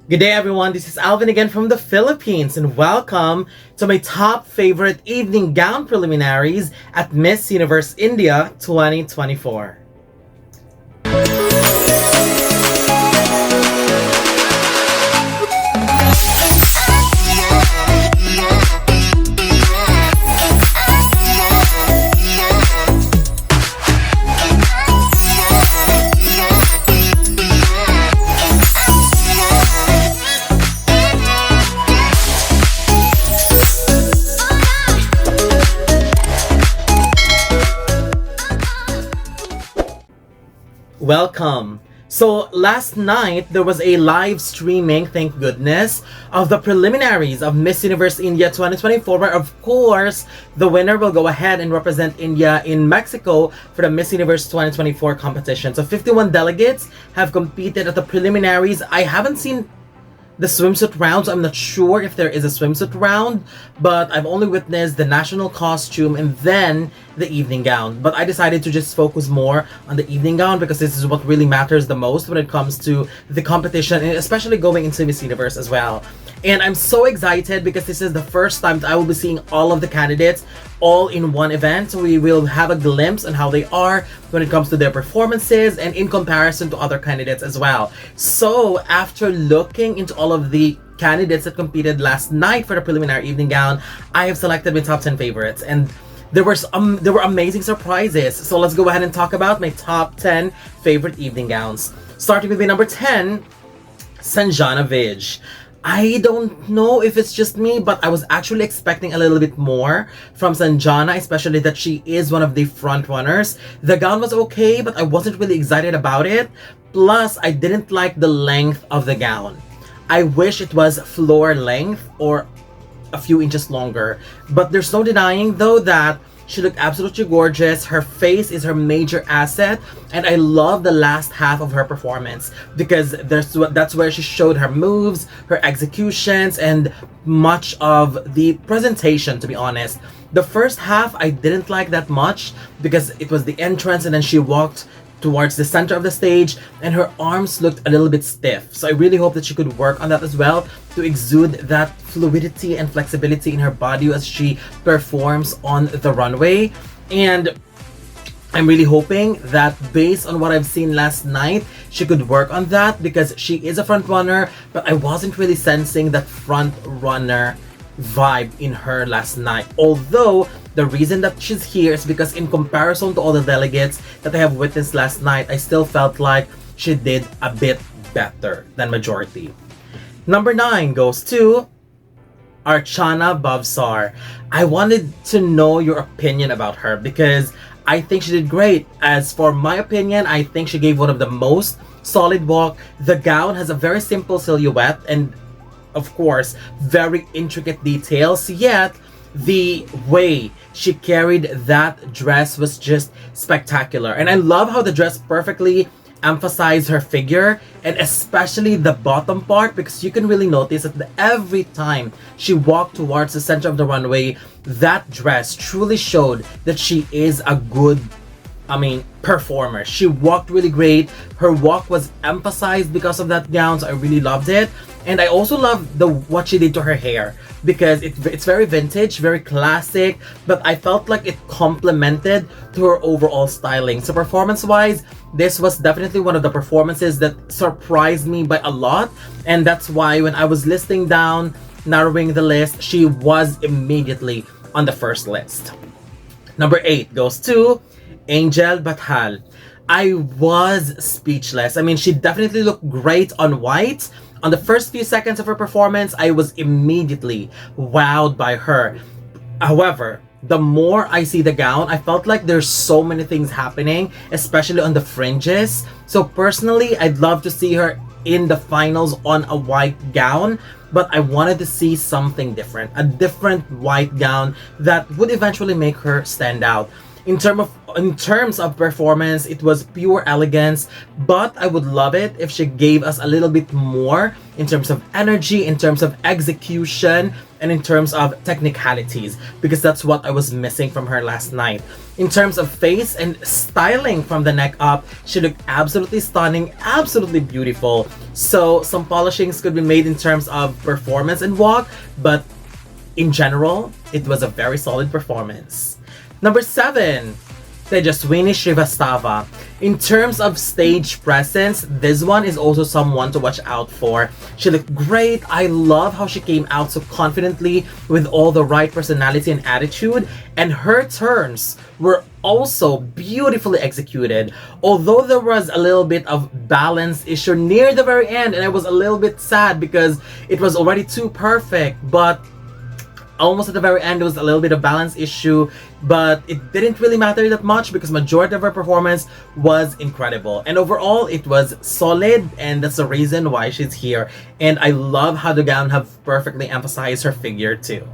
Good day everyone, this is Alvin again from the Philippines and welcome to my top favorite evening gown preliminaries at Miss Universe India 2024. Welcome. So last night there was a live streaming, thank goodness, of the preliminaries of Miss Universe India 2024 where of course the winner will go ahead and represent India in Mexico for the Miss Universe 2024 competition. So 51 delegates have competed at the preliminaries. I haven't seen the swimsuit round, so I'm not sure if there is a swimsuit round, but I've only witnessed the national costume and then the evening gown. But I decided to just focus more on the evening gown because this is what really matters the most when it comes to the competition, and especially going into Miss Universe as well. And I'm so excited because this is the first time that I will be seeing all of the candidates all in one event. So we will have a glimpse on how they are when it comes to their performances and in comparison to other candidates as well. So after looking into all of the candidates that competed last night for the preliminary evening gown, I have selected my top 10 favorites, and there were amazing surprises. So let's go ahead and talk about my top 10 favorite evening gowns. Starting with my number 10, Sanjana Ofage. I don't know if it's just me, but I was actually expecting a little bit more from Sanjana, especially that she is one of the front runners. The gown was okay, but I wasn't really excited about it. Plus, I didn't like the length of the gown. I wish it was floor length or a few inches longer. But there's no denying though that she looked absolutely gorgeous. Her face is her major asset, and I love the last half of her performance because that's where she showed her moves, her executions, and much of the presentation, to be honest. The first half I didn't like that much because it was the entrance and then she walked towards the center of the stage and her arms looked a little bit stiff. So I really hope that she could work on that as well to exude that fluidity and flexibility in her body as she performs on the runway. And I'm really hoping that based on what I've seen last night, she could work on that because she is a front runner, but I wasn't really sensing that front runner vibe in her last night. Although the reason that she's here is because in comparison to all the delegates that I have witnessed last night, I still felt like she did a bit better than majority. Number 9 goes to Archana Bsar. I wanted to know your opinion about her because I think she did great. As for my opinion, I think she gave one of the most solid walk. The gown has a very simple silhouette and of course very intricate details, yet the way she carried that dress was just spectacular. And I love how the dress perfectly emphasized her figure, and especially the bottom part, because you can really notice that every time she walked towards the center of the runway, that dress truly showed that she is a good performer. She walked really great. Her walk was emphasized because of that gown, so I really loved it. And I also love what she did to her hair because it's very vintage, very classic, but I felt like it complemented to her overall styling. So performance-wise, this was definitely one of the performances that surprised me by a lot, and that's why when I was listing down, narrowing the list, she was immediately on the first list. Number 8 goes to Angel Batal. I was speechless. She definitely looked great on white. On the first few seconds of her performance, I was immediately wowed by her. However, the more I see the gown, I felt like there's so many things happening, especially on the fringes. So personally, I'd love to see her in the finals on a white gown, but I wanted to see something different, a different white gown that would eventually make her stand out. In terms of performance, it was pure elegance, but I would love it if she gave us a little bit more in terms of energy, in terms of execution, and in terms of technicalities, because that's what I was missing from her last night. In terms of face and styling from the neck up, she looked absolutely stunning, absolutely beautiful. So some polishings could be made in terms of performance and walk, but in general, it was a very solid performance. Number 7, Tejaswini Srivastava. In terms of stage presence, this one is also someone to watch out for. She looked great. I love how she came out so confidently with all the right personality and attitude, and her turns were also beautifully executed. Although there was a little bit of balance issue near the very end, and I was a little bit sad because it was already too perfect, but almost at the very end, there was a little bit of balance issue, but it didn't really matter that much because majority of her performance was incredible. And overall, it was solid, and that's the reason why she's here. And I love how the gown have perfectly emphasized her figure too.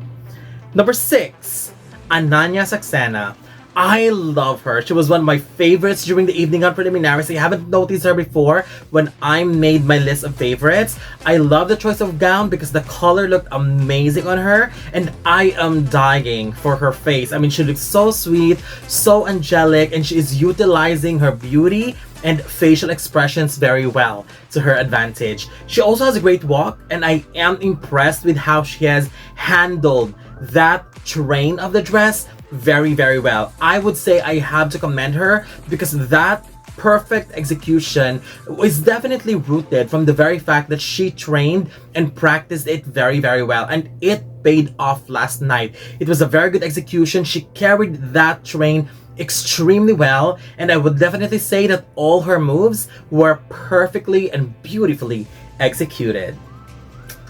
Number 6, Ananya Saxena. I love her. She was one of my favorites during the evening on preliminaries. I haven't noticed her before when I made my list of favorites. I love the choice of gown because the color looked amazing on her, and I am dying for her face. I mean, she looks so sweet, so angelic, and she is utilizing her beauty and facial expressions very well to her advantage. She also has a great walk, and I am impressed with how she has handled that train of the dress very, very well. I would say I have to commend her because that perfect execution is definitely rooted from the very fact that she trained and practiced it very, very well, and it paid off last night. It was a very good execution. She carried that train extremely well, and I would definitely say that all her moves were perfectly and beautifully executed.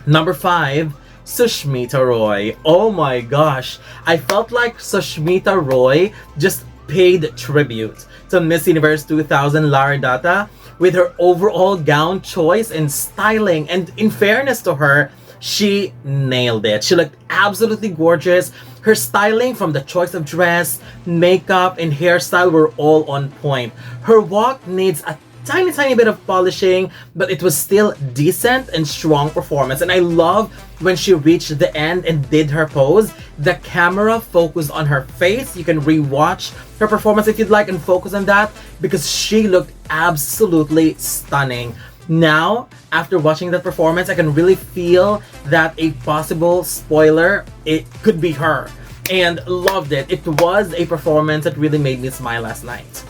Number 5, Sushmita Roy. Oh my gosh, I felt like Sushmita Roy just paid tribute to Miss Universe 2000 Lara Dutta with her overall gown choice and styling, and in fairness to her, she nailed it. She looked absolutely gorgeous. Her styling, from the choice of dress, makeup, and hairstyle, were all on point. Her walk needs a tiny bit of polishing, but it was still decent and strong performance. And I love when she reached the end and did her pose, the camera focused on her face. You can rewatch her performance if you'd like and focus on that, because she looked absolutely stunning. Now, after watching that performance, I can really feel that a possible spoiler, it could be her, and loved it. It was a performance that really made me smile last night.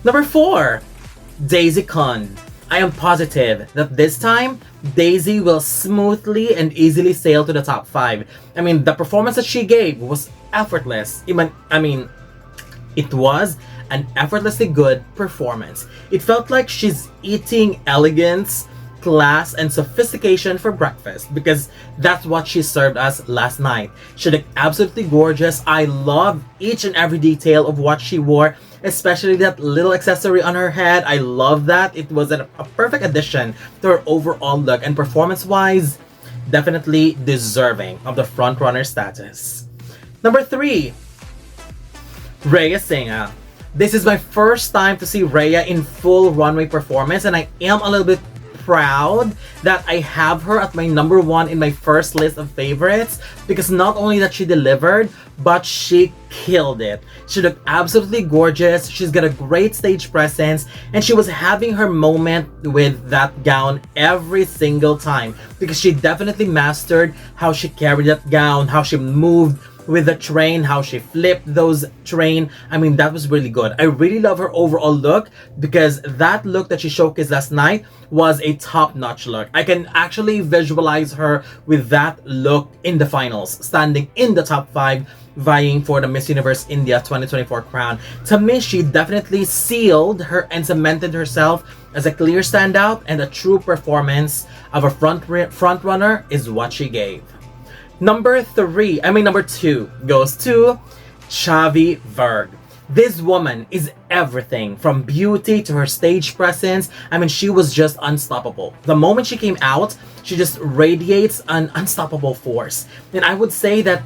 Number 4, Daisy Kun. I am positive that this time, Daisy will smoothly and easily sail to the top 5. I mean, the performance that she gave was effortless. I mean, it was an effortlessly good performance. It felt like she's eating elegance, class, and sophistication for breakfast, because that's what she served us last night. She looked absolutely gorgeous. I love each and every detail of what she wore, especially that little accessory on her head. I love that. It was a perfect addition to her overall look, and performance-wise, definitely deserving of the frontrunner status. Number 3, Rhea Singa. This is my first time to see Rhea in full runway performance, and I am a little bit proud that I have her at my number 1 in my first list of favorites, because not only that she delivered, but she killed it. She looked absolutely gorgeous. She's got a great stage presence, and she was having her moment with that gown every single time, because she definitely mastered how she carried that gown, how she moved with the train, how she flipped those train. I mean, that was really good. I really love her overall look, because that look that she showcased last night was a top-notch look. I can actually visualize her with that look in the finals, standing in the top 5, vying for the Miss Universe India 2024 crown. To me, she definitely sealed her and cemented herself as a clear standout, and a true performance of a front runner is what she gave. Number 2 goes to Chavi Verg. This woman is everything from beauty to her stage presence. I mean, she was just unstoppable. The moment she came out, she just radiates an unstoppable force. And I would say that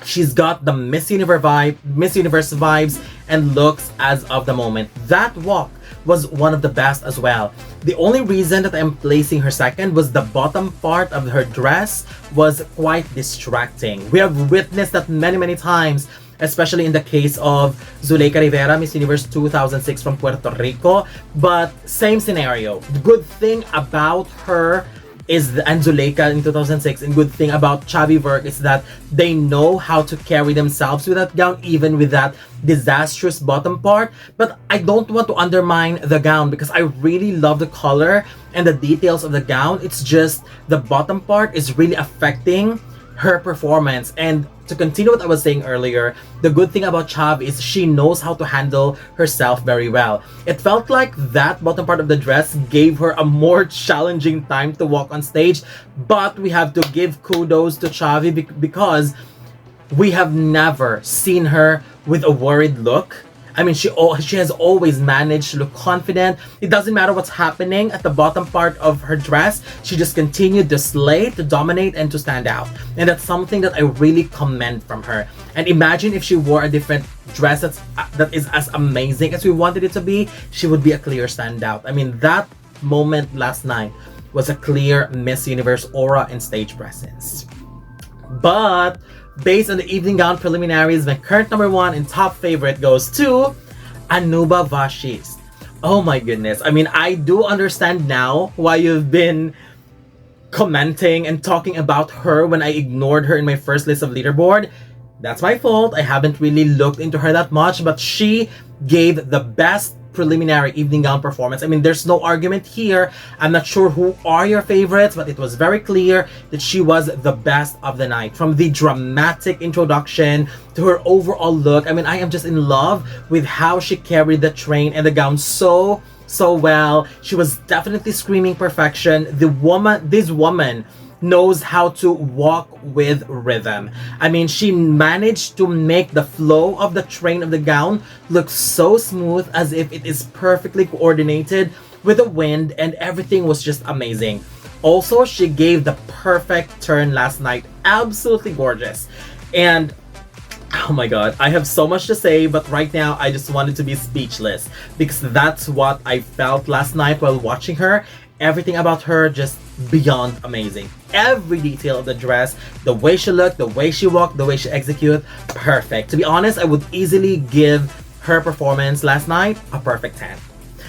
She's got the Miss Universe vibes and looks as of the moment. That walk was one of the best as well. The only reason that I'm placing her second was the bottom part of her dress was quite distracting. We have witnessed that many times, especially in the case of Zuleika Rivera, Miss Universe 2006 from Puerto Rico. But same scenario. The good thing about her is and Zuleika in 2006, and good thing about Chavi Verg is that they know how to carry themselves with that gown, even with that disastrous bottom part. But I don't want to undermine the gown because I really love the color and the details of the gown. It's just the bottom part is really affecting her performance. And to continue what I was saying earlier, the good thing about Chav is she knows how to handle herself very well. It felt like that bottom part of the dress gave her a more challenging time to walk on stage, but we have to give kudos to Chavi because we have never seen her with a worried look. I mean, she has always managed to look confident. It doesn't matter what's happening at the bottom part of her dress. She just continued to slay, to dominate, and to stand out. And that's something that I really commend from her. And imagine if she wore a different dress that is as amazing as we wanted it to be, she would be a clear standout. I mean, that moment last night was a clear Miss Universe aura and stage presence. But based on the evening gown preliminaries, my current number one and top favorite goes to Anubhav Sethi. Oh my goodness. I mean, I do understand now why you've been commenting and talking about her when I ignored her in my first list of leaderboard. That's my fault. I haven't really looked into her that much, but she gave the best preliminary evening gown performance. I mean, there's no argument here. I'm not sure who are your favorites, but it was very clear that she was the best of the night. From the dramatic introduction to her overall look, I mean, I am just in love with how she carried the train and the gown so well. She was definitely screaming perfection. This woman knows how to walk with rhythm. I mean, she managed to make the flow of the train of the gown look so smooth, as if it is perfectly coordinated with the wind, and everything was just amazing. Also, she gave the perfect turn last night. Absolutely gorgeous. And oh my god, I have so much to say, but right now I just wanted to be speechless because that's what I felt last night while watching her. Everything about her just beyond amazing. Every detail of the dress, the way she looked, the way she walked, the way she executed, perfect. To be honest, I would easily give her performance last night a perfect 10.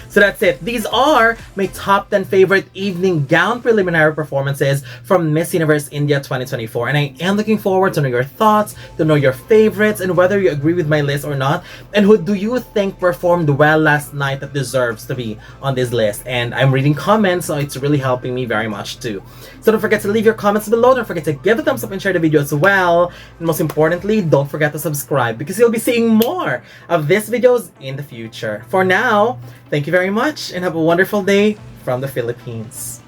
So that's it. These are my top 10 favorite evening gown preliminary performances from Miss Universe India 2024. And I am looking forward to know your thoughts, to know your favorites, and whether you agree with my list or not. And who do you think performed well last night that deserves to be on this list? And I'm reading comments, so it's really helping me very much too. So don't forget to leave your comments below. Don't forget to give a thumbs up and share the video as well. And most importantly, don't forget to subscribe because you'll be seeing more of these videos in the future. For now, thank you very much and have a wonderful day from the Philippines.